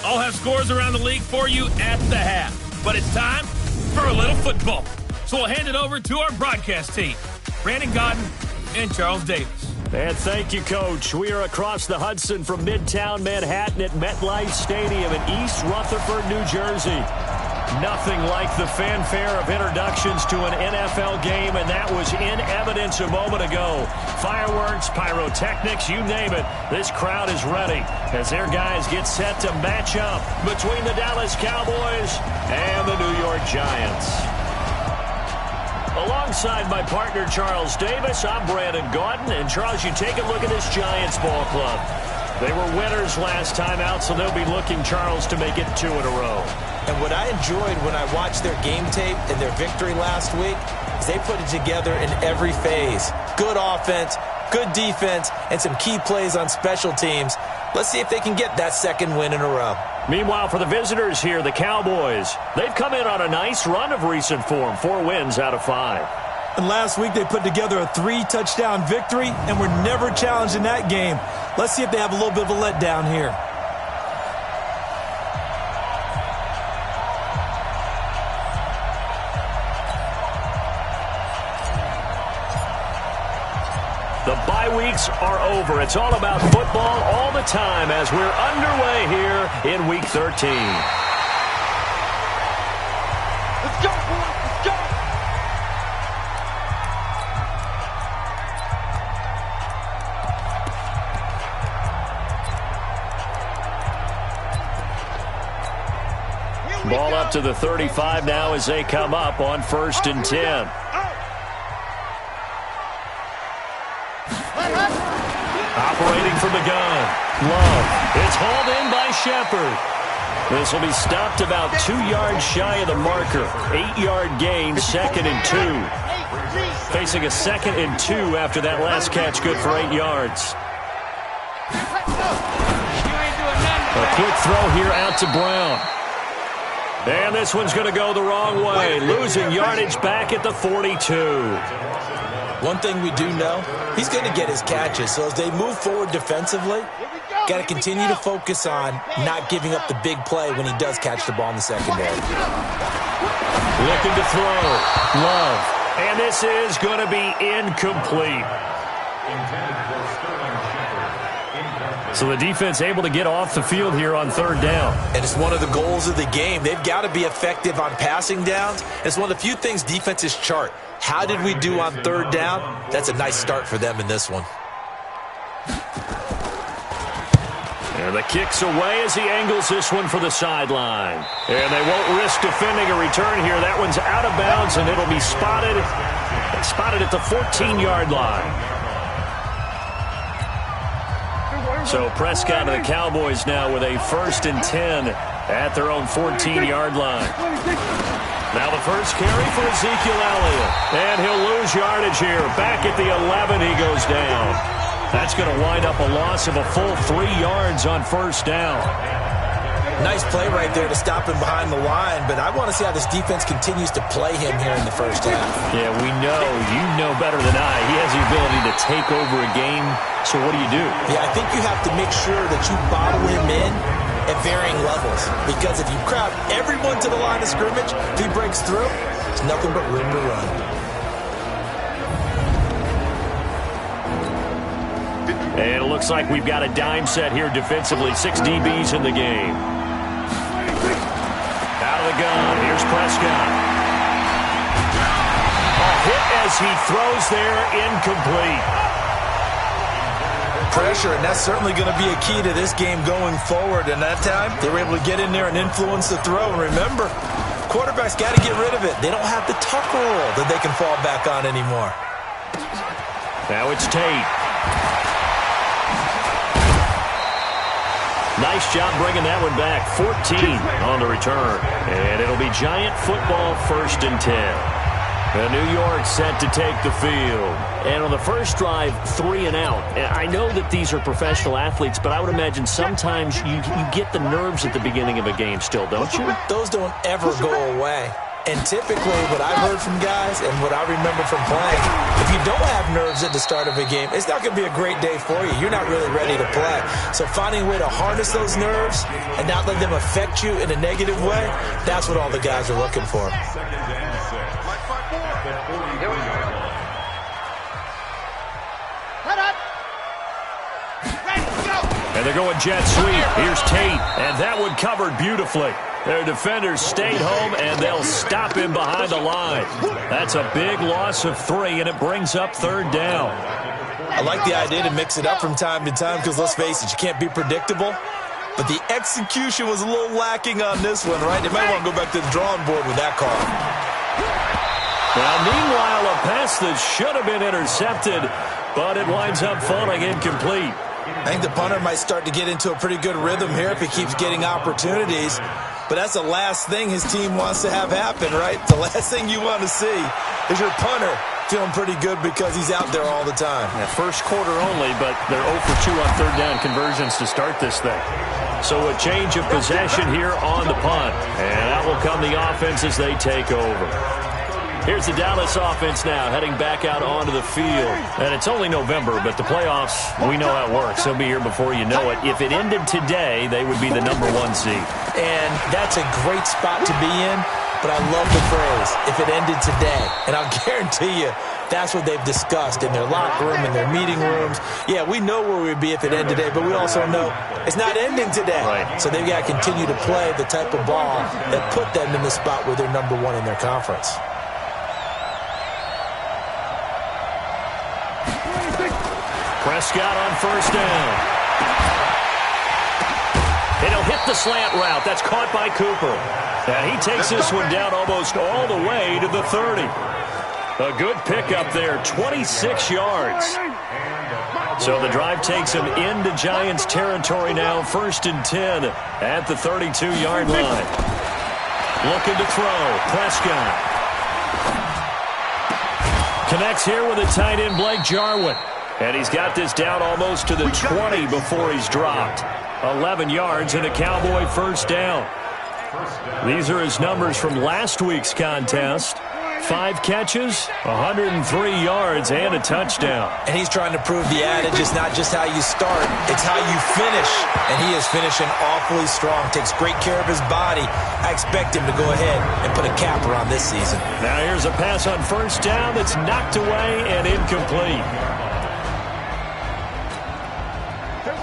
I'll have scores around the league for you at the half. But it's time for a little football. So we'll hand it over to our broadcast team, Brandon Godden and Charles Davis. And thank you, Coach. We are across the Hudson from Midtown Manhattan at MetLife Stadium in East Rutherford, New Jersey. Nothing like the fanfare of introductions to an NFL game, and that was in evidence a moment ago. Fireworks, pyrotechnics, you name it. This crowd is ready as their guys get set to match up between the Dallas Cowboys and the New York Giants. Alongside my partner, Charles Davis, I'm Brandon Gaudin. And, Charles, you take a look at this Giants ball club. They were winners last time out, so they'll be looking, Charles, to make it 2 in a row. And what I enjoyed when I watched their game tape and their victory last week is they put it together in every phase. Good offense, good defense, and some key plays on special teams. Let's see if they can get that second win in a row. Meanwhile, for the visitors here, the Cowboys, they've come in on a nice run of recent form, 4 wins out of 5. And last week they put together a 3-touchdown victory and were never challenged in that game. Let's see if they have a little bit of a letdown here. The bye weeks are over. It's all about football all the time as we're underway here in Week 13. Let's go, boys. Let's go. Ball up to the 35 now as they come up on 1st and 10. Operating from the gun. Love. It's hauled in by Shepard. This will be stopped about 2 yards shy of the marker. 8-yard gain, 2nd and 2. Facing a 2nd and 2 after that last catch, good for 8 yards. A quick throw here out to Brown. And this one's going to go the wrong way. Losing yardage back at the 42. One thing we do know, he's going to get his catches. So as they move forward defensively, got to continue to focus on not giving up the big play when he does catch the ball in the secondary. Looking to throw. Love. And this is going to be incomplete. So the defense able to get off the field here on 3rd down. And it's one of the goals of the game. They've got to be effective on passing downs. It's one of the few things defenses chart. How did we do on 3rd down? That's a nice start for them in this one. And the kick's away as he angles this one for the sideline. And they won't risk defending a return here. That one's out of bounds, and it'll be spotted at the 14-yard line. So Prescott and the Cowboys now with a 1st and 10 at their own 14-yard line. Now the first carry for Ezekiel Elliott. And he'll lose yardage here. Back at the 11, he goes down. That's going to wind up a loss of a full 3 yards on 1st down. Nice play right there to stop him behind the line, but I want to see how this defense continues to play him here in the 1st half. Yeah, we know. You know better than I. He has the ability to take over a game. So what do you do? Yeah, I think you have to make sure that you bottle him in at varying levels. Because if you crowd everyone to the line of scrimmage, if he breaks through, there's nothing but room to run. And it looks like we've got a dime set here defensively. 6 DBs in the game. Out of the gun. Here's Prescott. A hit as he throws there, incomplete. Pressure, and that's certainly going to be a key to this game going forward. And that time, they were able to get in there and influence the throw. And remember, quarterbacks got to get rid of it. They don't have the tuck roll that they can fall back on anymore. Now it's Tate. Nice job bringing that one back. 14 on the return. And it'll be Giant football 1st and 10. And New York set to take the field. And on the first drive, 3 and out. And I know that these are professional athletes, but I would imagine sometimes you get the nerves at the beginning of a game still, don't you? Those don't ever go away. And typically what I've heard from guys and what I remember from playing, if you don't have nerves at the start of a game, it's not going to be a great day for you. You're not really ready to play. So finding a way to harness those nerves and not let them affect you in a negative way, that's what all the guys are looking for. And they're going jet sweep. Here's Tate, and that one covered beautifully. Their defenders stayed home, and they'll stop him behind the line. That's a big loss of 3, and it brings up third down. I like the idea to mix it up from time to time because, let's face it, you can't be predictable. But the execution was a little lacking on this one, right? They might want to go back to the drawing board with that call. Now, meanwhile, a pass that should have been intercepted, but it winds up falling incomplete. I think the punter might start to get into a pretty good rhythm here if he keeps getting opportunities. But that's the last thing his team wants to have happen, right? The last thing you want to see is your punter feeling pretty good because he's out there all the time. Yeah, first quarter only, but they're 0 for 2 on third down conversions to start this thing. So a change of possession here on the punt. And that will come the offense as they take over. Here's the Dallas offense now, heading back out onto the field. And it's only November, but the playoffs, we know how it works. They'll be here before you know it. If it ended today, they would be the #1 seed. And that's a great spot to be in, but I love the phrase, if it ended today. And I'll guarantee you, that's what they've discussed in their locker room, in their meeting rooms. Yeah, we know where we'd be if it ended today, but we also know it's not ending today. Right. So they've got to continue to play the type of ball that put them in the spot where they're #1 in their conference. Prescott on first down. And he'll hit the slant route. That's caught by Cooper. And he takes this one down almost all the way to the 30. A good pickup there, 26 yards. So the drive takes him into Giants territory now, 1st and 10 at the 32-yard line. Looking to throw, Prescott. Connects here with a tight end, Blake Jarwin. And he's got this down almost to the 20 before he's dropped. 11 yards and a Cowboy first down. These are his numbers from last week's contest. 5 catches, 103 yards, and a touchdown. And he's trying to prove the adage is not just how you start, it's how you finish. And he is finishing awfully strong, takes great care of his body. I expect him to go ahead and put a capper on this season. Now here's a pass on first down that's knocked away and incomplete.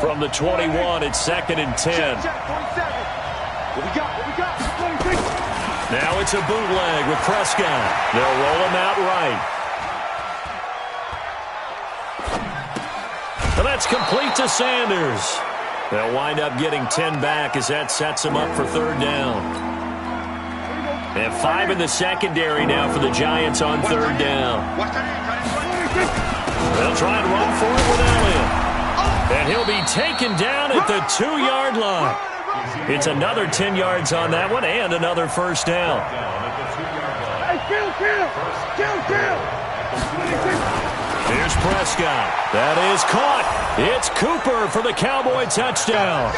From the 21, it's 2nd and 10. Now it's a bootleg with Prescott. They'll roll him out right. And that's complete to Sanders. They'll wind up getting 10 back as that sets them up for third down. They have 5 in the secondary now for the Giants on third down. They'll try and run for it with Elliott. And he'll be taken down at the 2-yard line. It's another 10 yards on that one and another first down. Here's Prescott. That is caught. It's Cooper for the Cowboy touchdown.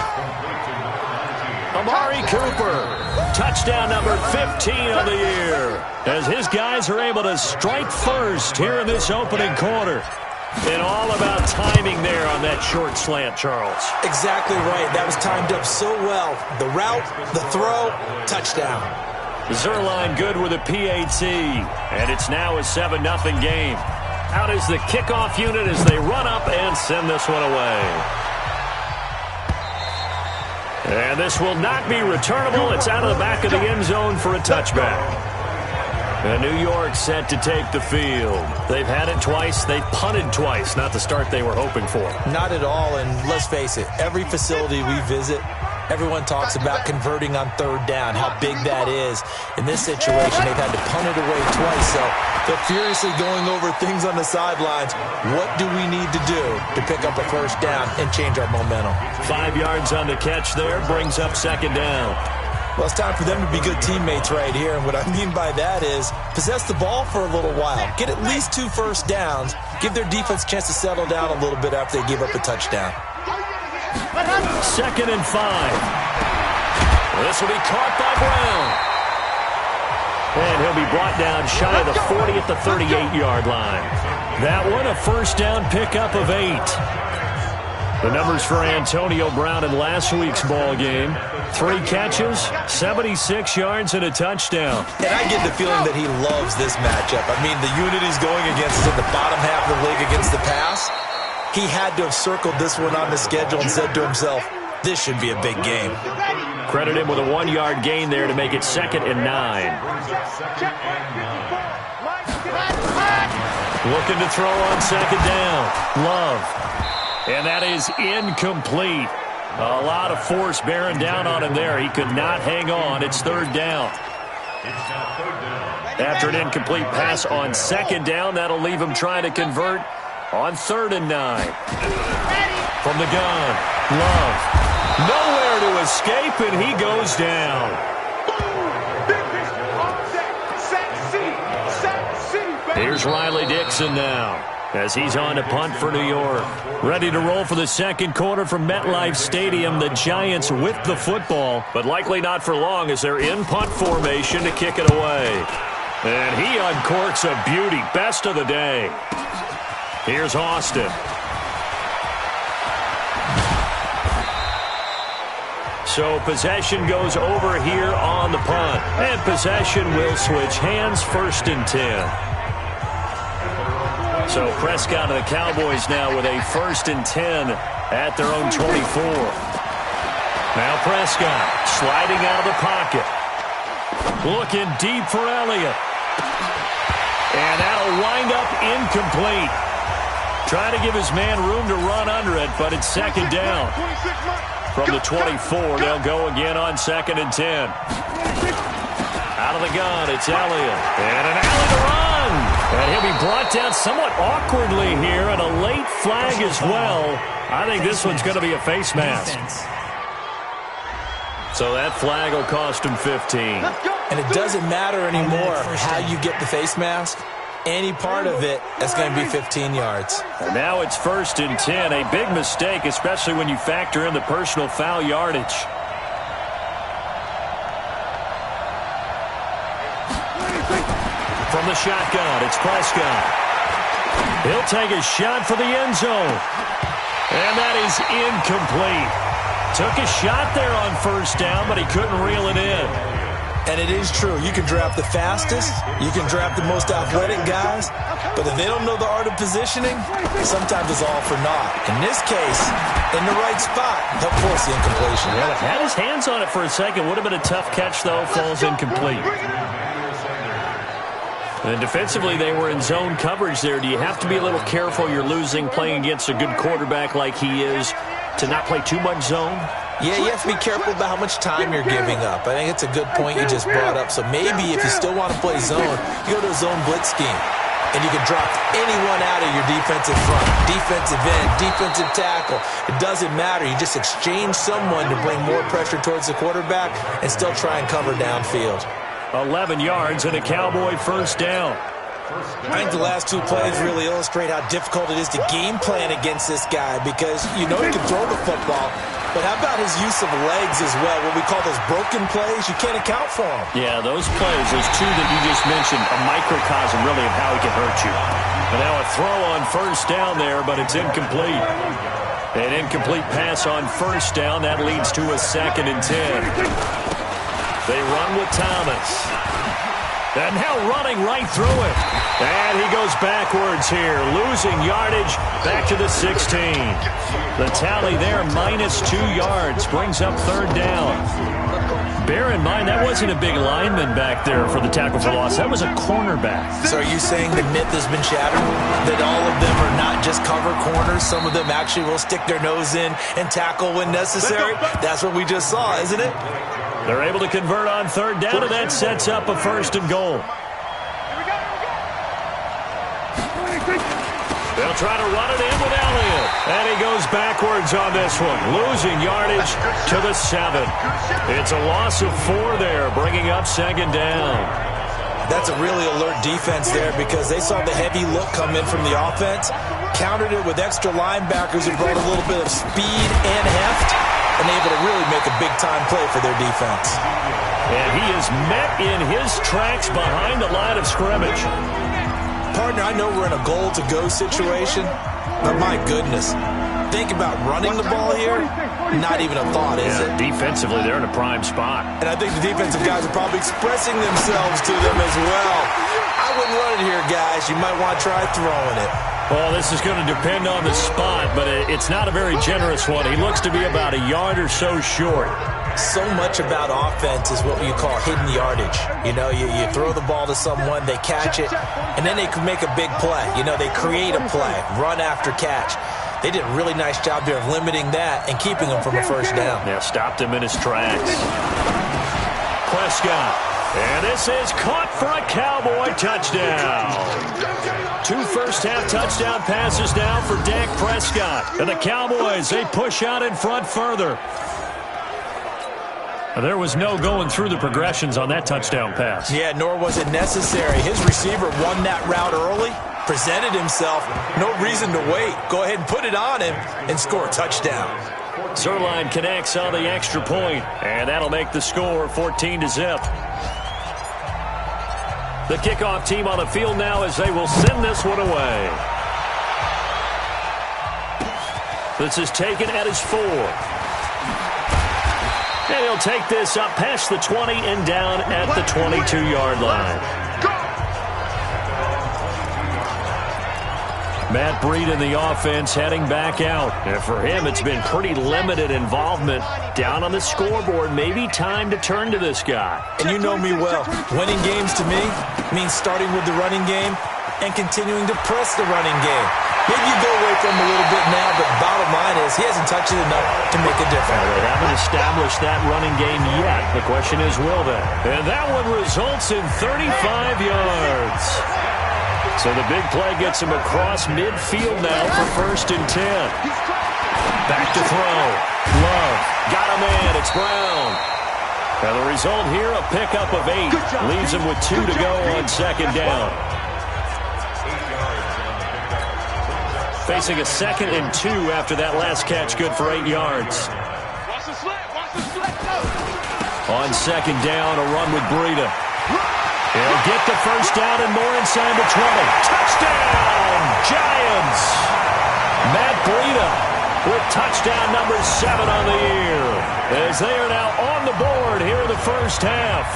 Amari Cooper. Touchdown number 15 of the year. As his guys are able to strike first here in this opening quarter. And all about timing there on that short slant, Charles. Exactly right. That was timed up so well. The route, the throw, touchdown. Zerline good with a PAT. And it's now a 7-0 game. Out is the kickoff unit as they run up and send this one away. And this will not be returnable. It's out of the back of the end zone for a touchback. And New York set to take the field. They've had it twice. They've punted twice. Not the start they were hoping for. Not at all, and let's face it, every facility we visit, everyone talks about converting on third down, how big that is. In this situation, they've had to punt it away twice, so they're furiously going over things on the sidelines. What do we need to do to pick up a first down and change our momentum? 5 yards on the catch there brings up 2nd down. Well, it's time for them to be good teammates right here. And what I mean by that is possess the ball for a little while. Get at least 2 first downs. Give their defense a chance to settle down a little bit after they give up a touchdown. 2nd and 5. This will be caught by Brown. And he'll be brought down shy of the 40 at the 38-yard line. That one, a first down pickup of 8. The numbers for Antonio Brown in last week's ball game: 3 catches, 76 yards, and a touchdown. And I get the feeling that he loves this matchup. I mean, the unit he's going against is in the bottom half of the league against the pass. He had to have circled this one on the schedule and said to himself, this should be a big game. Credit him with a 1-yard gain there to make it 2nd and 9. Looking to throw on 2nd down. Love. And that is incomplete. A lot of force bearing down on him there. He could not hang on. It's 3rd down. After an incomplete pass on 2nd down, that'll leave him trying to convert on 3rd and 9. From the gun, Love. Nowhere to escape, and he goes down. Here's Riley Dixon now, as he's on to punt for New York. Ready to roll for the second quarter from MetLife Stadium. The Giants with the football, but likely not for long as they're in punt formation to kick it away. And he uncorks a beauty. Best of the day. Here's Austin. So possession goes over here on the punt. And possession will switch hands, 1st and 10. So Prescott and the Cowboys now with a 1st and 10 at their own 24. Now Prescott sliding out of the pocket. Looking deep for Elliott. And that'll wind up incomplete. Trying to give his man room to run under it, but it's 2nd down. From the 24, they'll go again on 2nd and 10. Out of the gun, it's Elliott. And an alley to run. And he'll be brought down somewhat awkwardly here, and a late flag as well. I think this one's going to be a face mask. So that flag will cost him 15. And it doesn't matter anymore how you get the face mask. Any part of it, that's going to be 15 yards. And now it's 1st and 10. A big mistake, especially when you factor in the personal foul yardage. From the shotgun, it's Prescott. He'll take a shot for the end zone. And that is incomplete. Took a shot there on 1st down, but he couldn't reel it in. And it is true. You can draft the fastest. You can draft the most athletic guys. But if they don't know the art of positioning, sometimes it's all for naught. In this case, in the right spot, they'll force the incompletion. Well, had his hands on it for a second. Would have been a tough catch, though. Falls incomplete. And defensively, they were in zone coverage there. Do you have to be a little careful? You're losing, playing against a good quarterback like he is, to not play too much zone? Yeah, you have to be careful about how much time you're giving up. I think it's a good point you just brought up. So maybe if you still want to play zone, you go to a zone blitz scheme. And you can drop anyone out of your defensive front, defensive end, defensive tackle. It doesn't matter. You just exchange someone to bring more pressure towards the quarterback and still try and cover downfield. 11 yards and a Cowboy 1st down. I think the last 2 plays really illustrate how difficult it is to game plan against this guy because you know he can throw the football, but how about his use of legs as well? What we call those broken plays, you can't account for them. Yeah, those plays, those 2 that you just mentioned, a microcosm really of how he can hurt you. And now a throw on 1st down there, but it's incomplete. An incomplete pass on 1st down, that leads to a 2nd and 10. They run with Thomas. And now running right through it. And he goes backwards here, losing yardage back to the 16. The tally there, -2 yards, brings up 3rd down. Bear in mind, that wasn't a big lineman back there for the tackle for loss. That was a cornerback. So are you saying the myth has been shattered? That all of them are not just cover corners? Some of them actually will stick their nose in and tackle when necessary? That's what we just saw, isn't it? They're able to convert on 3rd down, and that sets up a 1st and goal. They'll try to run it in with Elliott. And he goes backwards on this one, losing yardage to the 7. It's a loss of 4 there, bringing up 2nd down. That's a really alert defense there because they saw the heavy look come in from the offense, countered it with extra linebackers who brought a little bit of speed and heft, and able to really make a big-time play for their defense. And he is met in his tracks behind the line of scrimmage. Partner, I know we're in a goal-to-go situation, but my goodness, think about running the ball here. Not even a thought, is it? Defensively, they're in a prime spot. And I think the defensive guys are probably expressing themselves to them as well. I wouldn't run it here, guys. You might want to try throwing it. Well, this is going to depend on the spot, but it's not a very generous one. He looks to be about a yard or so short. So much about offense is what you call hidden yardage. You know, you throw the ball to someone, they catch it, and then they can make a big play. You know, they create a play, run after catch. They did a really nice job there of limiting that and keeping him from a first down. Yeah, stopped him in his tracks. Prescott. And this is caught for a Cowboy touchdown. 2 first-half touchdown passes now for Dak Prescott. And the Cowboys, they push out in front further. There was no going through the progressions on that touchdown pass. Yeah, nor was it necessary. His receiver won that route early, presented himself. No reason to wait. Go ahead and put it on him and score a touchdown. Zerline connects on the extra point, and that'll make the score 14-0. The kickoff team on the field now as they will send this one away. This is taken at his 4. And he'll take this up past the 20 and down at the 22-yard line. Matt Breed in the offense heading back out. And for him, it's been pretty limited involvement down on the scoreboard. Maybe time to turn to this guy. And you know me well. Winning games to me means starting with the running game and continuing to press the running game. Maybe you go away from him a little bit now, but bottom line is he hasn't touched it enough to make a difference. They haven't established that running game yet. The question is, will they? And that one results in 35 yards. So the big play gets him across midfield now for 1st and 10. Back to throw. Love. Got a man. It's Brown. And the result here, a pickup of 8. Leaves him with 2 to go on 2nd down. Facing a 2nd and 2 after that last catch, good for 8 yards. On 2nd down, a run with Breida. He'll get the first down and more inside the 20. Touchdown, Giants! Matt Breida with touchdown number 7 on the year, as they are now on the board here in the first half.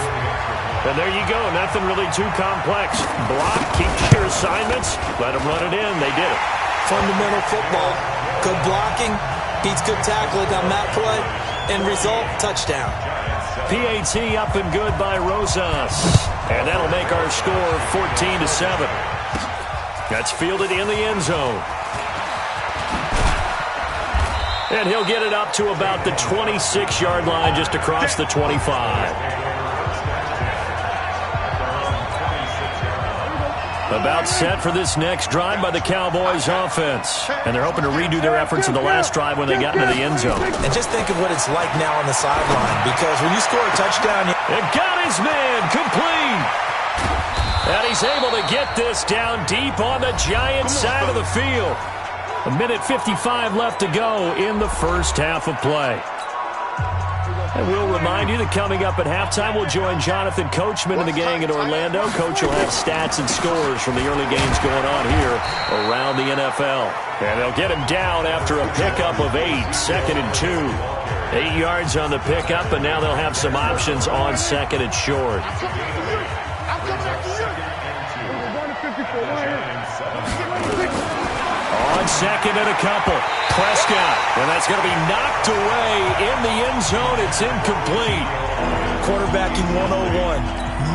And there you go, nothing really too complex. Block, keep your assignments, let them run it in. They did it. Fundamental football. Good blocking, beats good tackling on that play, and result, touchdown. PAT up and good by Rosas. And that'll make our score 14-7. That's fielded in the end zone. And he'll get it up to about the 26-yard line, just across the 25. About set for this next drive by the Cowboys offense. And they're hoping to redo their efforts in the last drive when they got into the end zone. And just think of what it's like now on the sideline, because when you score a touchdown... And got his man complete. And he's able to get this down deep on the Giants side of the field. 1:55 left to go in the first half of play. And we'll remind you that coming up at halftime, we'll join Jonathan Coachman and the gang in Orlando. Coach will have stats and scores from the early games going on here around the NFL. And they'll get him down after a pickup of 8, 2nd and 2. 8 yards on the pickup, and now they'll have some options on 2nd and short. On 2nd and a couple. Prescott, and that's going to be knocked away in the end zone. It's incomplete. Quarterbacking 101.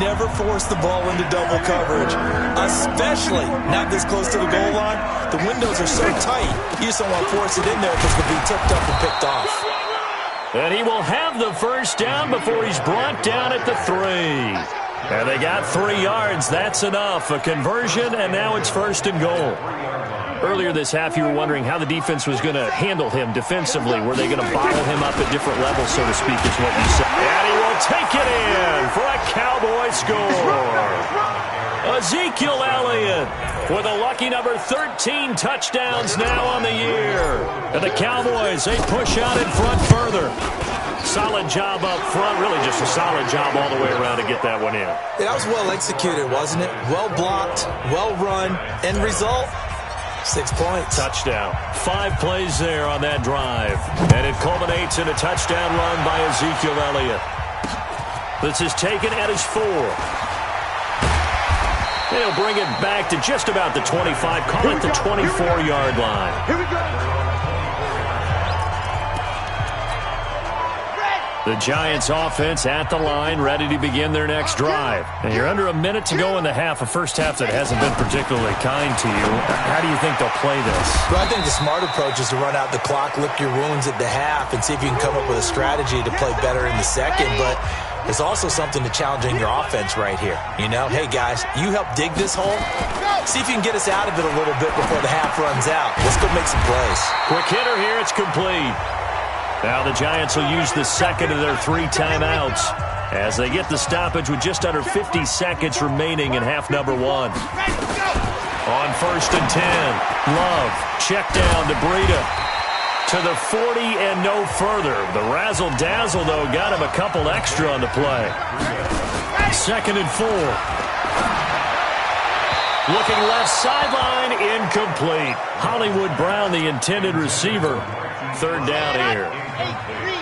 Never force the ball into double coverage, especially not this close to the goal line. The windows are so tight, you just don't want to force it in there because it'll be tipped up and picked off. And he will have the first down before he's brought down at the 3. And they got 3 yards. That's enough. A conversion, and now it's 1st and goal. Earlier this half, you were wondering how the defense was going to handle him defensively. Were they going to bottle him up at different levels, so to speak, is what you said. And he will take it in for a Cowboy score. Ezekiel Elliott with a lucky number 13 touchdowns now on the year. And the Cowboys, they push out in front further. Solid job up front, really just a solid job all the way around to get that one in. Yeah, that was well executed, wasn't it? Well blocked, well run, end result, 6 points. Touchdown. 5 plays there on that drive. And it culminates in a touchdown run by Ezekiel Elliott. This is taken at his 4. They'll bring it back to just about the 25, call it the 24-yard line. Here we go. The Giants offense at the line, ready to begin their next drive. And you're under a minute to go in the half, a first half that hasn't been particularly kind to you. How do you think they'll play this? Well, I think the smart approach is to run out the clock, lick your wounds at the half, and see if you can come up with a strategy to play better in the second. But there's also something to challenging your offense right here. You know, hey, guys, you help dig this hole. See if you can get us out of it a little bit before the half runs out. Let's go make some plays. Quick hitter here. It's complete. Now the Giants will use the second of their 3 timeouts as they get the stoppage with just under 50 seconds remaining in half number 1. On 1st and 10, Love, check down to Breida. To the 40 and no further. The razzle-dazzle, though, got him a couple extra on the play. 2nd and 4. Looking left sideline, incomplete. Hollywood Brown, the intended receiver. 3rd down here.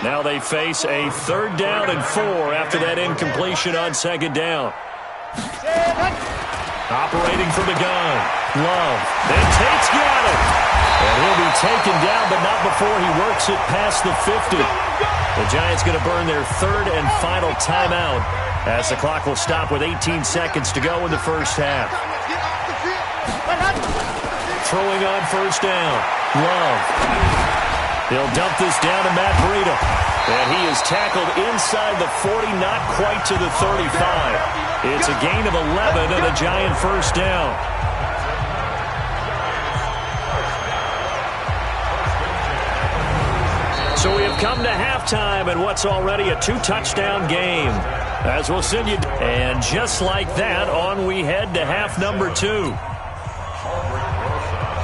Now they face a 3rd down and 4 after that incompletion on 2nd down. Operating from the gun. Love. And Tate's got it. And he'll be taken down, but not before he works it past the 50. The Giants going to burn their 3rd and final timeout as the clock will stop with 18 seconds to go in the first half. Throwing on 1st down. Love. He'll dump this down to Matt Breida. And he is tackled inside the 40, not quite to the 35. It's a gain of 11 and a Giant 1st down. So we have come to halftime in what's already a 2-touchdown game. As we'll send you. And just like that, on we head to half number 2.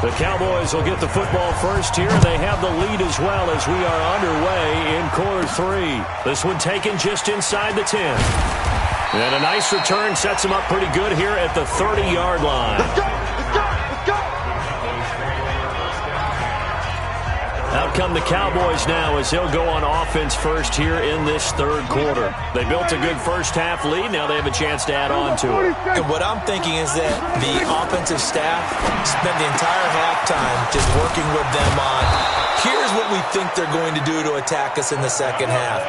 The Cowboys will get the football first here. They have the lead as well as we are underway in quarter 3. This one taken just inside the 10. And a nice return sets them up pretty good here at the 30-yard line. Let's go. Let's go. Let's go. Out come the Cowboys now as they'll go on offense first here in this 3rd quarter. They built a good first half lead. Now they have a chance to add on to it. And what I'm thinking is that the offensive staff spent the entire halftime just working with them on, here's what we think they're going to do to attack us in the second half.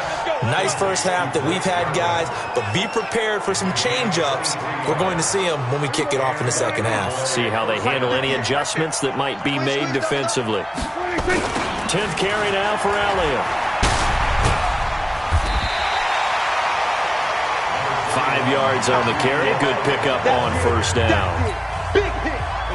Nice first half that we've had, guys, but be prepared for some change-ups. We're going to see them when we kick it off in the second half. See how they handle any adjustments that might be made defensively. 10th carry now for Elliott. 5 yards on the carry. Good pickup on 1st down.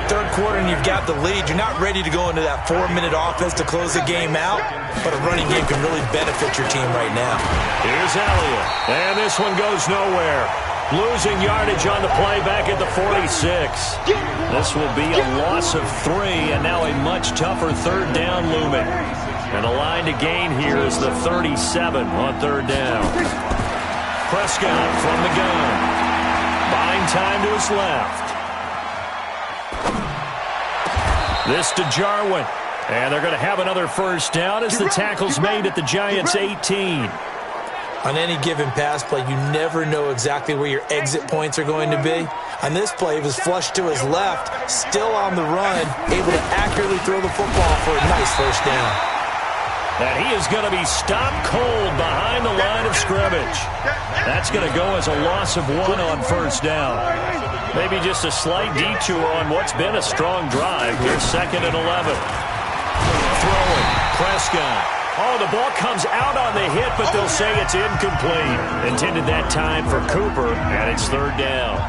3rd quarter and you've got the lead. You're not ready to go into that 4-minute offense to close the game out, but a running game can really benefit your team right now. Here's Elliott. And this one goes nowhere. Losing yardage on the play back at the 46. This will be a loss of 3, and now a much tougher 3rd down looming. And the line to gain here is the 37 on 3rd down. Prescott from the gun. Buying time to his left. This to Jarwin. And they're going to have another 1st down as the tackle's made at the Giants' 18. On any given pass play, you never know exactly where your exit points are going to be. On this play, he was flushed to his left, still on the run, able to accurately throw the football for a nice 1st down. And he is going to be stopped cold behind the line of scrimmage. That's going to go as a loss of 1 on 1st down. Maybe just a slight detour on what's been a strong drive. Here's 2nd and 11. Throwing. Prescott. Oh, the ball comes out on the hit, but they'll say it's incomplete. Intended that time for Cooper, and it's third down.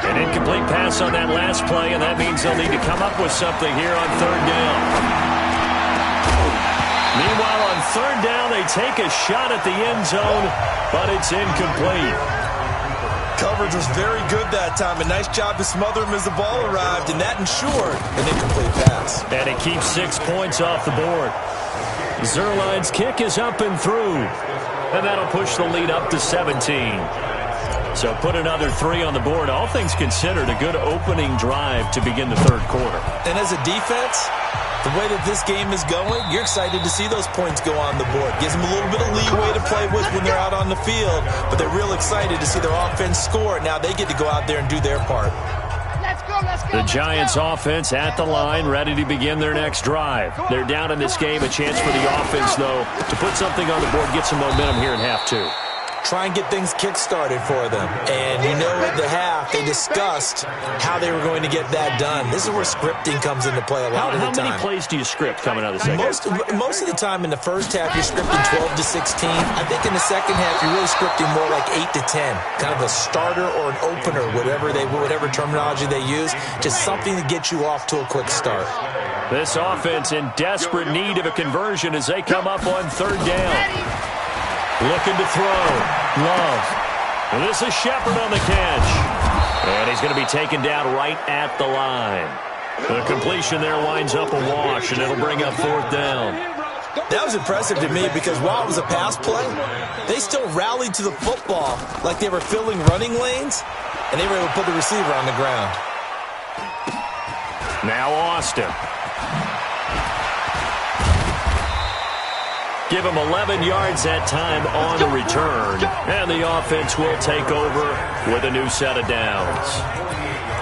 An incomplete pass on that last play, and that means they'll need to come up with something here on third down. Meanwhile, on third down, they take a shot at the end zone, but it's incomplete. Coverage was very good that time. A nice job to smother him as the ball arrived, and that ensured an incomplete pass. And it keeps 6 points off the board. Zerline's kick is up and through, and that'll push the lead up to 17. So put another 3 on the board. All things considered, a good opening drive to begin the third quarter. And as a defense, the way that this game is going, you're excited to see those points go on the board. Gives them a little bit of leeway to play with when they're out on the field, but they're real excited to see their offense score. Now they get to go out there and do their part. The Giants offense at the line, ready to begin their next drive. They're down in this game. A chance for the offense, though, to put something on the board, get some momentum here in half 2. Try and get things kick-started for them. And you know at the half, they discussed how they were going to get that done. This is where scripting comes into play a lot of the time. How many plays do you script coming out of the second? Most of the time in the first half, you're scripting 12 to 16. I think in the second half, you're really scripting more like 8 to 10. Kind of a starter or an opener, whatever terminology they use. Just something to get you off to a quick start. This offense in desperate need of a conversion as they come up on third down. Looking to throw. Love. And this is Shepard on the catch. And he's going to be taken down right at the line. The completion there winds up a wash, and it'll bring up fourth down. That was impressive to me because while it was a pass play, they still rallied to the football like they were filling running lanes, and they were able to put the receiver on the ground. Now Austin. Give him 11 yards that time on the return. And the offense will take over with a new set of downs.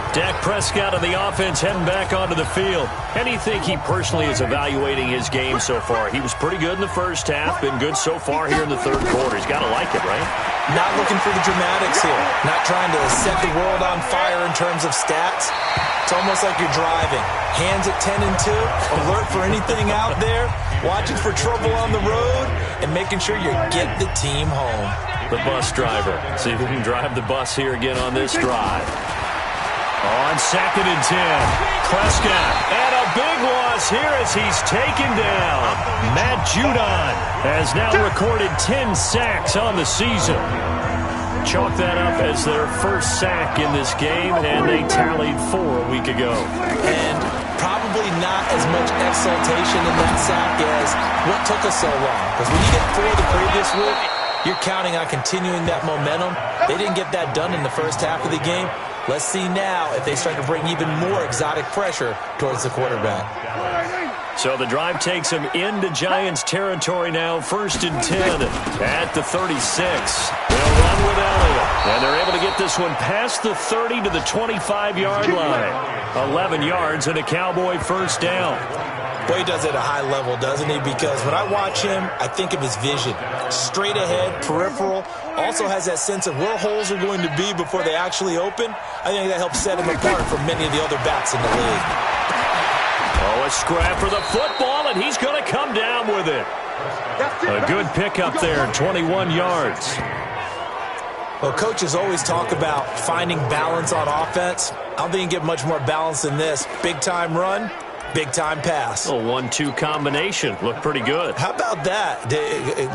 Dak Prescott and the offense heading back onto the field. And you think he personally is evaluating his game so far? He was pretty good in the first half, been good so far here in the third quarter. He's got to like it, right? Not looking for the dramatics here. Not trying to set the world on fire in terms of stats. It's almost like you're driving. Hands at 10 and 2, alert for anything out there, watching for trouble on the road, and making sure you get the team home. The bus driver. See if we can drive the bus here again on this drive. On second and 10, Prescott. And a big loss here as he's taken down. Matt Judon has now recorded 10 sacks on the season. Chalk that up as their first sack in this game, and they tallied 4 a week ago. And probably not as much exultation in that sack as what took us so long. Because when you get 4 the previous week, you're counting on continuing that momentum. They didn't get that done in the first half of the game. Let's see now if they start to bring even more exotic pressure towards the quarterback. So the drive takes them into Giants territory now, first and 10 at the 36. They'll run with Elliott, and they're able to get this one past the 30 to the 25-yard line. 11 yards and a Cowboy first down. Boy, he does it at a high level, doesn't he? Because when I watch him, I think of his vision. Straight ahead, peripheral, also has that sense of where holes are going to be before they actually open. I think that helps set him apart from many of the other backs in the league. Oh, a scrap for the football, and he's going to come down with it. A good pickup there, 21 yards. Well, coaches always talk about finding balance on offense. I don't think you can get much more balance than this. Big-time run, big-time pass. A 1-2 combination. Looked pretty good. How about that?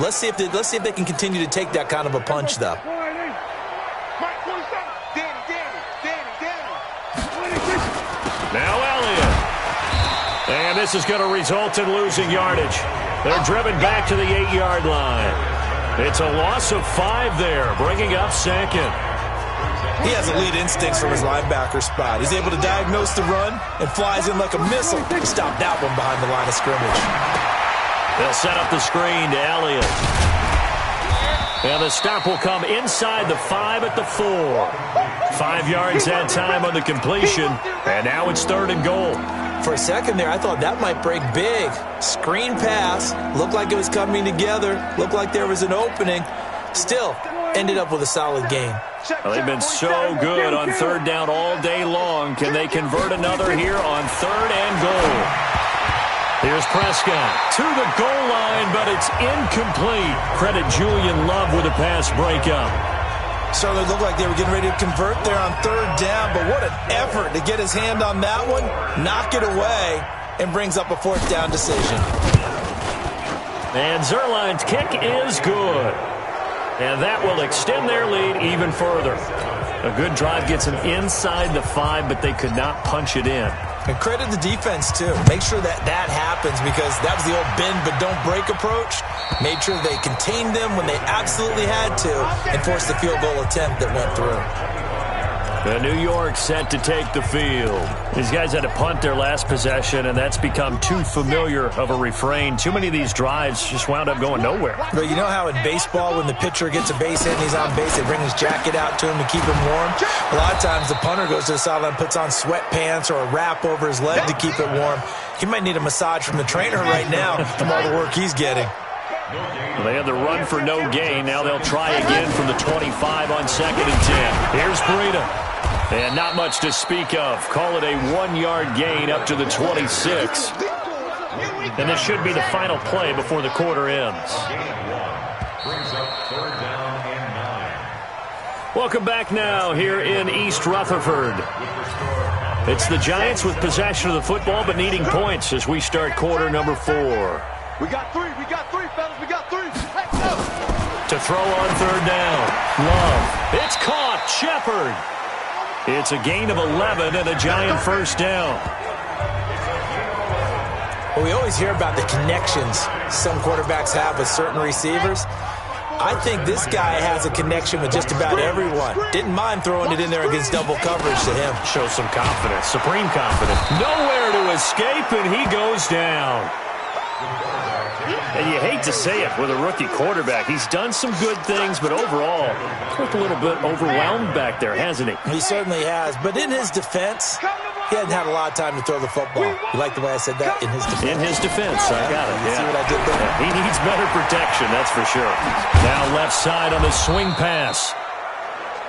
Let's see if they can continue to take that kind of a punch, though. Now Elliott. And this is going to result in losing yardage. They're driven back to the 8-yard line. It's a loss of 5 there, bringing up second. He has elite instincts from his linebacker spot. He's able to diagnose the run and flies in like a missile. Stop that one behind the line of scrimmage. They'll set up the screen to Elliott. And the stop will come inside the 5 at the 4. 5 yards that time on the completion, and now it's third and goal. For a second there, I thought that might break big. Screen pass, looked like it was coming together, looked like there was an opening. Still, ended up with a solid game. Well, they've been so good on third down all day long. Can they convert another here on third and goal? Here's Prescott to the goal line, but it's incomplete. Credit Julian Love with a pass breakup. Certainly looked like they were getting ready to convert there on third down, but what an effort to get his hand on that one, knock it away, and brings up a fourth down decision. And Zerline's kick is good. And that will extend their lead even further. A good drive gets them inside the 5, but they could not punch it in. And credit the defense, too. Make sure that happens, because that was the old bend but don't break approach. Made sure they contained them when they absolutely had to and forced the field goal attempt that went through. New York set to take the field. These guys had to punt their last possession, and that's become too familiar of a refrain. Too many of these drives just wound up going nowhere. But you know how in baseball, when the pitcher gets a base hit and he's on base, they bring his jacket out to him to keep him warm? A lot of times the punter goes to the sideline, puts on sweatpants or a wrap over his leg to keep it warm. He might need a massage from the trainer right now from all the work he's getting. Well, they had the run for no gain. Now they'll try again from the 25 on 2nd and 10. Here's Breida. And not much to speak of. Call it a 1-yard gain up to the 26. And this should be the final play before the quarter ends. Welcome back now here in East Rutherford. It's the Giants with possession of the football but needing points as we start quarter number 4. We got three, fellas, we got three. Let's go. To throw on third down. Love. It's caught. Shepard. It's a gain of 11 and a Giant first down. Well, we always hear about the connections some quarterbacks have with certain receivers. I think this guy has a connection with just about everyone. Didn't mind throwing it in there against double coverage to him. Shows some confidence, supreme confidence. Nowhere to escape, and he goes down. And you hate to say it with a rookie quarterback. He's done some good things, but overall, looked a little bit overwhelmed back there, hasn't he? He certainly has. But in his defense, he hadn't had a lot of time to throw the football. You like the way I said that? In his defense. In his defense, I got it. You see what I did there? Yeah, he needs better protection, that's for sure. Now left side on the swing pass.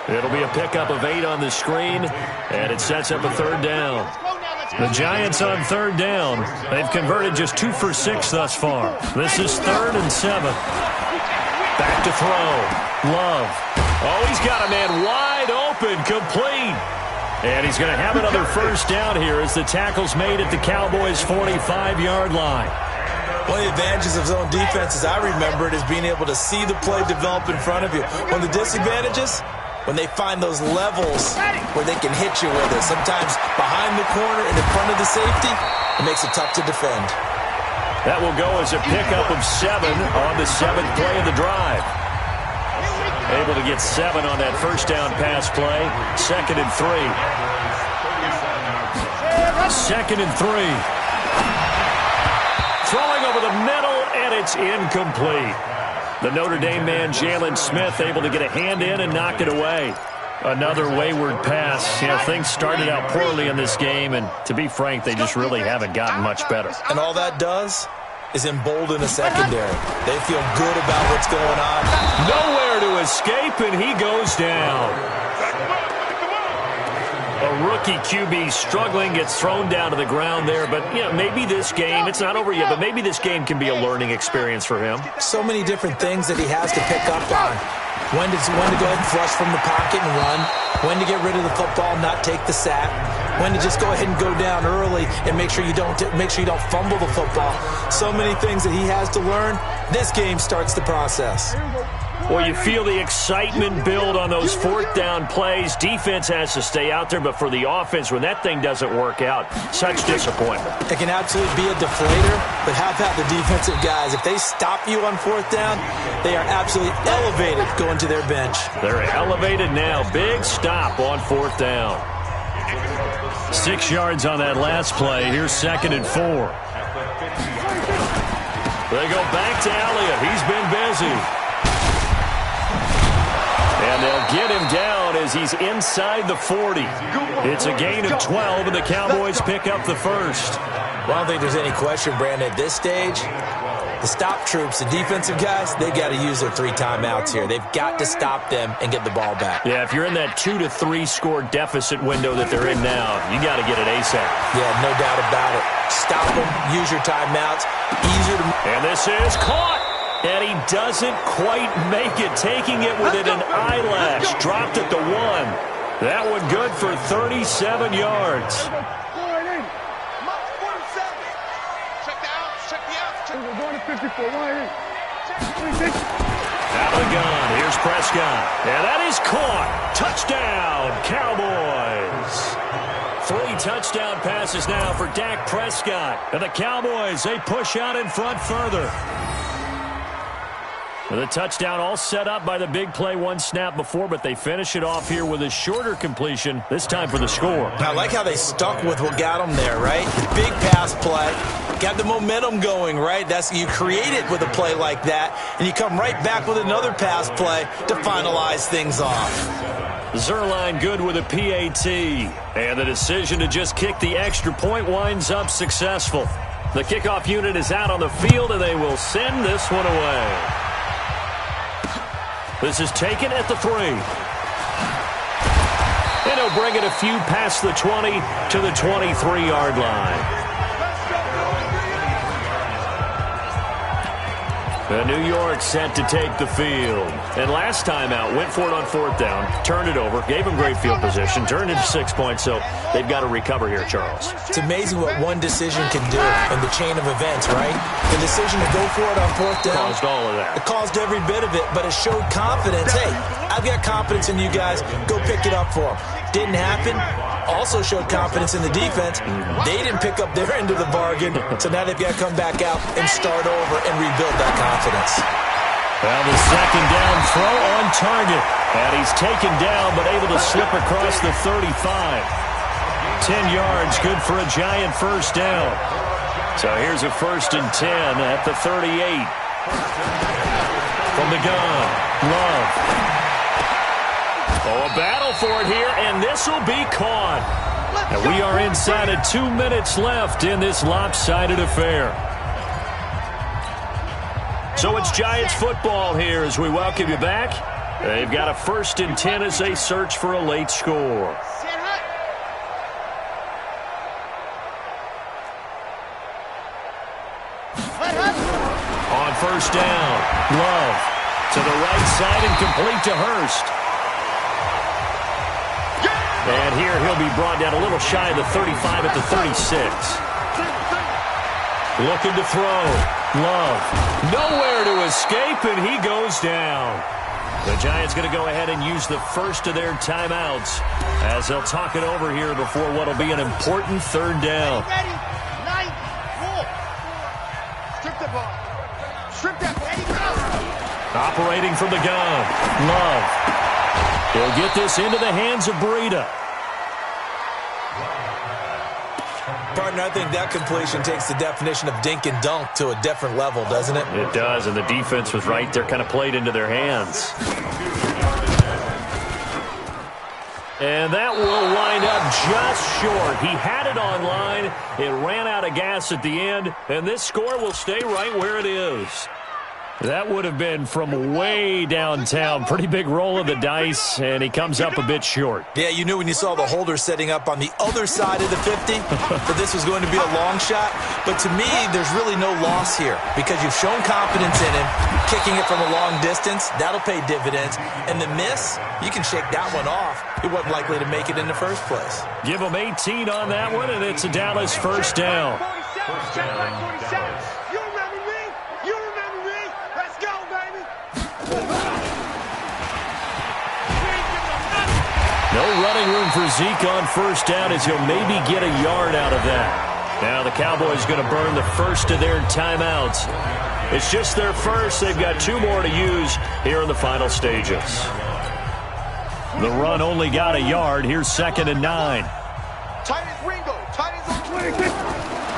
It'll be a pickup of 8 on the screen, and it sets up a third down. The Giants on third down. They've converted just 2 for 6 thus far. This is 3rd and 7. Back to throw. Love. Oh, he's got a man wide open, complete. And he's going to have another first down here as the tackle's made at the Cowboys' 45-yard line. One of the advantages of zone defense, as I remember it, is being able to see the play develop in front of you. One of the disadvantages, when they find those levels where they can hit you with it. Sometimes behind the corner and in front of the safety, it makes it tough to defend. That will go as a pickup of 7 on the 7th play of the drive. Able to get 7 on that first down pass play. 2nd and 3. 2nd and 3. Throwing over the middle, and it's incomplete. The Notre Dame man, Jalen Smith, able to get a hand in and knock it away. Another wayward pass. You know, things started out poorly in this game, and to be frank, they just really haven't gotten much better. And all that does is embolden the secondary. They feel good about what's going on. Nowhere to escape, and he goes down. A rookie QB struggling, gets thrown down to the ground there. But, you know, maybe this game, it's not over yet, but maybe this game can be a learning experience for him. So many different things that he has to pick up on. When to go ahead and flush from the pocket and run. When to get rid of the football, not take the sack. When to just go ahead and go down early and make sure you don't fumble the football. So many things that he has to learn. This game starts the process. Well, you feel the excitement build on those 4th down plays. Defense has to stay out there, but for the offense, when that thing doesn't work out, such disappointment. It can absolutely be a deflator, but how about the defensive guys? If they stop you on 4th down, they are absolutely elevated going to their bench. They're elevated now. Big stop on 4th down. 6 yards on that last play. Here's 2nd and 4. They go back to Elliott. He's been busy. And they'll get him down as he's inside the 40. It's a gain of 12, and the Cowboys pick up the first. Well, I don't think there's any question, Brandon, at this stage, The stop troops, the defensive guys, they've got to use their 3 timeouts here. They've got to stop them and get the ball back. Yeah, if you're in that 2 to 3 score deficit window that they're in now, you got to get it ASAP. Yeah, no doubt about it. Stop them, use your timeouts. Easier to... And this is caught. And he doesn't quite make it, taking it within an eyelash. Dropped at the 1. That one good for 37 yards. Out of the gun, here's Prescott. And that is caught. Touchdown, Cowboys. 3 touchdown passes now for Dak Prescott. And the Cowboys, they push out in front further. The touchdown all set up by the big play 1 snap before, but they finish it off here with a shorter completion, this time for the score. I like how they stuck with what got them there, right? Big pass play. Got the momentum going, right? You create it with a play like that, and you come right back with another pass play to finalize things off. Zerline good with a PAT. And the decision to just kick the extra point winds up successful. The kickoff unit is out on the field, and they will send this one away. This is taken at the 3. And he'll bring it a few past the 20 to the 23-yard line. New York set to take the field. And last time out, went for it on 4th down, turned it over, gave them great field position, turned into 6 points, so they've got to recover here, Charles. It's amazing what one decision can do in the chain of events, right? The decision to go for it on 4th down. Caused all of that. It caused every bit of it, but it showed confidence. Hey, I've got confidence in you guys. Go pick it up for them. Didn't happen. Also showed confidence in the defense. They didn't pick up their end of the bargain, so now they've got to come back out and start over and rebuild that confidence. Well, the 2nd down throw on target. And he's taken down, but able to slip across the 35. 10 yards, good for a giant 1st down. So here's a 1st and 10 at the 38. From the gun, Love. Oh, a battle for it here, and this will be caught. And we are inside of 2 minutes left in this lopsided affair. So it's Giants football here as we welcome you back. They've got a 1st and 10 as they search for a late score. On 1st down, Love to the right side and complete to Hurst. And here he'll be brought down a little shy of the 35 at the 36. Looking to throw. Love. Nowhere to escape, and he goes down. The Giants going to go ahead and use the first of their timeouts as they'll talk it over here before what will be an important 3rd down. Ready, 9, 4. Strip the ball. Strip that. Ready, go. Operating from the gun. Love. He'll get this into the hands of Breida. Partner, I think that completion takes the definition of dink and dunk to a different level, doesn't it? It does, and the defense was right there, kind of played into their hands. And that will wind up just short. He had it on line. It ran out of gas at the end, and this score will stay right where it is. That would have been from way downtown. Pretty big roll of the dice, and he comes up a bit short. Yeah, you knew when you saw the holder setting up on the other side of the 50 that this was going to be a long shot. But to me, there's really no loss here because you've shown confidence in him. Kicking it from a long distance, that'll pay dividends. And the miss, you can shake that one off. He wasn't likely to make it in the first place. Give him 18 on that one, and it's a Dallas 1st down. 47. You remember me? Let's go, baby. No running room for Zeke on 1st down as he'll maybe get a yard out of that. Now the Cowboys going to burn the first of their timeouts. It's just their first. They've got 2 more to use here in the final stages. The run only got a yard. Here's 2nd and 9. Tight as Ringo. Tight as on 26.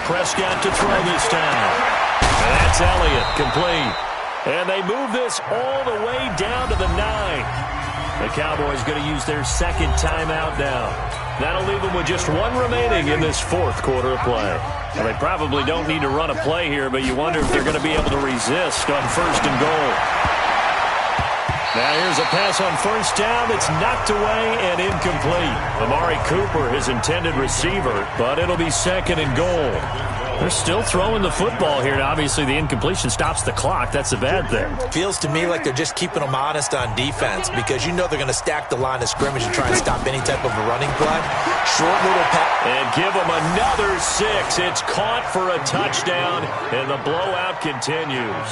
Prescott to throw this time. And that's Elliott, complete. And they move this all the way down to the 9. The Cowboys going to use their 2nd timeout now. That'll leave them with just 1 remaining in this 4th quarter of play. Well, they probably don't need to run a play here, but you wonder if they're going to be able to resist on 1st and goal. Now here's a pass on 1st down that's knocked away and incomplete. Amari Cooper, his intended receiver, but it'll be 2nd and goal. They're still throwing the football here, and obviously the incompletion stops the clock. That's a bad thing. Feels to me like they're just keeping them honest on defense because you know they're going to stack the line of scrimmage and try and stop any type of a running play. Short little pass. And give them another 6. It's caught for a touchdown, and the blowout continues.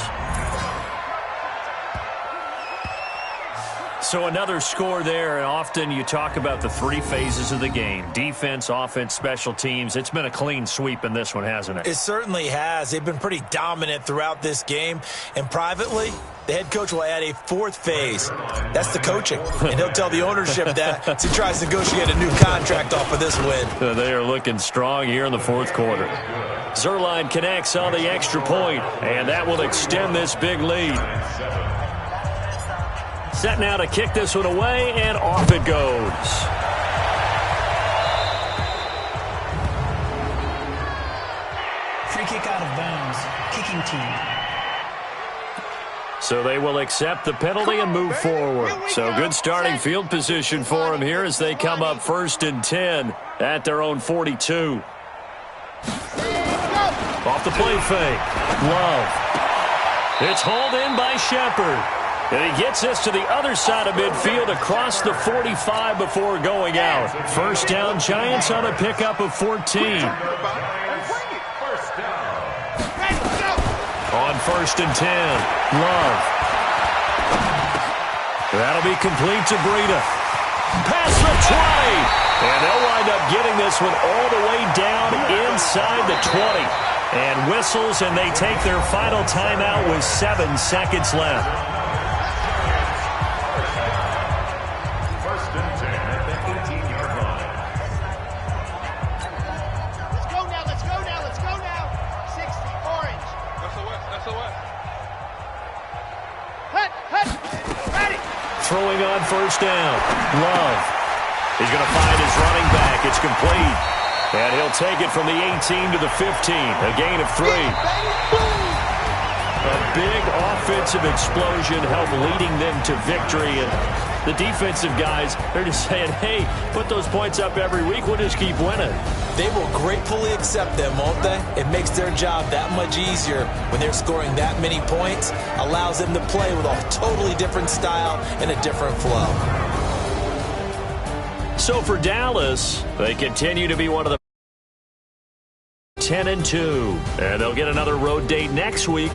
So another score there, and often you talk about the 3 phases of the game. Defense, offense, special teams. It's been a clean sweep in this one, hasn't it? It certainly has. They've been pretty dominant throughout this game. And privately, the head coach will add a 4th phase. That's the coaching. And he'll tell the ownership that as he tries to negotiate a new contract off of this win. They are looking strong here in the 4th quarter. Zuerlein connects on the extra point, and that will extend this big lead. Set now to kick this one away, and off it goes. Free kick out of bounds. Kicking team. So they will accept the penalty and move forward. So good starting field position for them here as they come up 1st and 10 at their own 42. Off the play fake. Love. It's hauled in by Shepard. And he gets this to the other side of midfield across the 45 before going out. 1st down, Giants on a pickup of 14. On 1st and 10, Love. That'll be complete to Breida. Past the 20. And they'll wind up getting this one all the way down inside the 20. And whistles, and they take their final timeout with 7 seconds left. Throwing on 1st down. Love. He's going to find his running back. It's complete. And he'll take it from the 18 to the 15. A gain of 3. A big offensive explosion helped leading them to victory. And the defensive guys, they're just saying, hey, put those points up every week. We'll just keep winning. They will gratefully accept them, won't they? It makes their job that much easier when they're scoring that many points. Allows them to play with a totally different style and a different flow. So for Dallas, they continue to be one of the 10-2. And they'll get another road date next week.